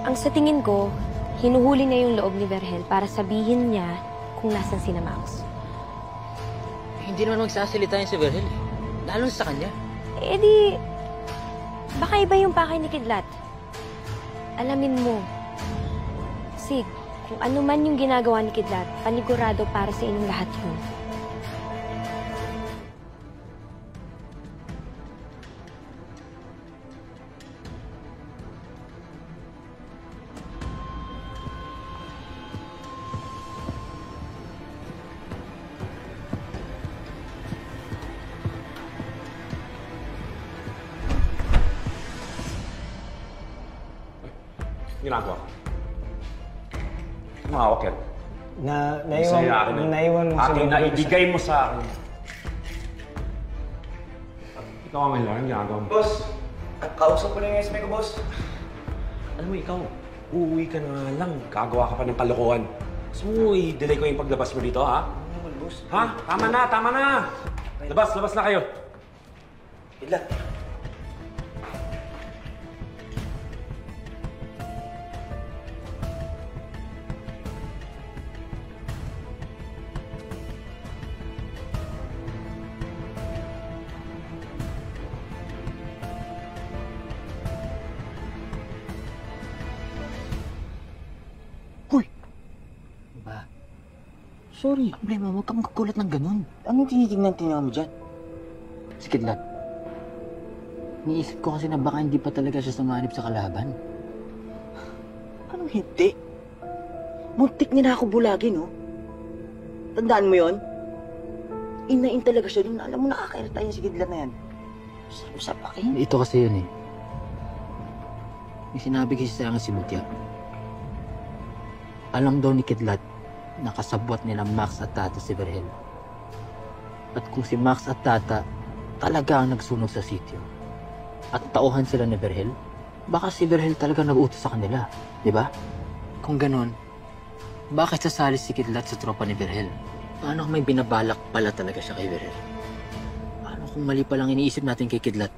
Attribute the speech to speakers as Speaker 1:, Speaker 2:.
Speaker 1: Ang sa tingin ko, hinuhuli niya yung loob ni Vergel para sabihin niya kung nasan si Max.
Speaker 2: Hindi naman magsasalita yun si Vergel. Lalo sa kanya.
Speaker 1: Eh di, baka iba yung pakay ni Kidlat. Alamin mo, Sig, kung ano man yung ginagawa ni Kidlat, panigurado para sa inyong lahat yun.
Speaker 3: Ginagawa ka. Tumawak yan.
Speaker 4: Naiwan mo sa
Speaker 3: akin na ibigay mo sa akin. Ikaw ang may lang, ginagawa mo.
Speaker 4: Boss, kausap ko na yung SME ko, boss.
Speaker 3: Alam mo, ikaw, uuwi ka na lang. Gagawa ka pa ng kalokohan. Gusto mo i-delay ko yung paglabas mo dito, ha?
Speaker 4: Ano naman, boss?
Speaker 3: Ha? Tama na, tama na! Labas na kayo.
Speaker 4: Kidlat.
Speaker 2: Sorry. Problema, huwag kang magkukulat ng ganun. Anong tinitingnan mo dyan? Si Kidlat. Niisip ko kasi na baka hindi pa talaga siya sumanib sa kalaban.
Speaker 5: Anong hindi? Muntik niya na ako bulagin, no? Tandaan mo yon? Inain talaga siya dun. Alam mo, nakakairita yan si Kidlat na yan. Usap pa kayo.
Speaker 2: Ito kasi yun eh. May sinabi kasi sa akin si Mutya. Alam daw ni Kidlat nakasabwat nila Max at Tata si Vergel. At kung si Max at Tata talaga ang nagsunog sa sitio at tauhan sila ni Vergel, baka si Vergel talaga nag-utos sa kanila, di ba? Kung ganun, bakit sasali si Kidlat sa tropa ni Vergel? Paano kung may binabalak pala talaga siya kay Vergel? Paano kung mali pa lang iniisip natin kay Kidlat?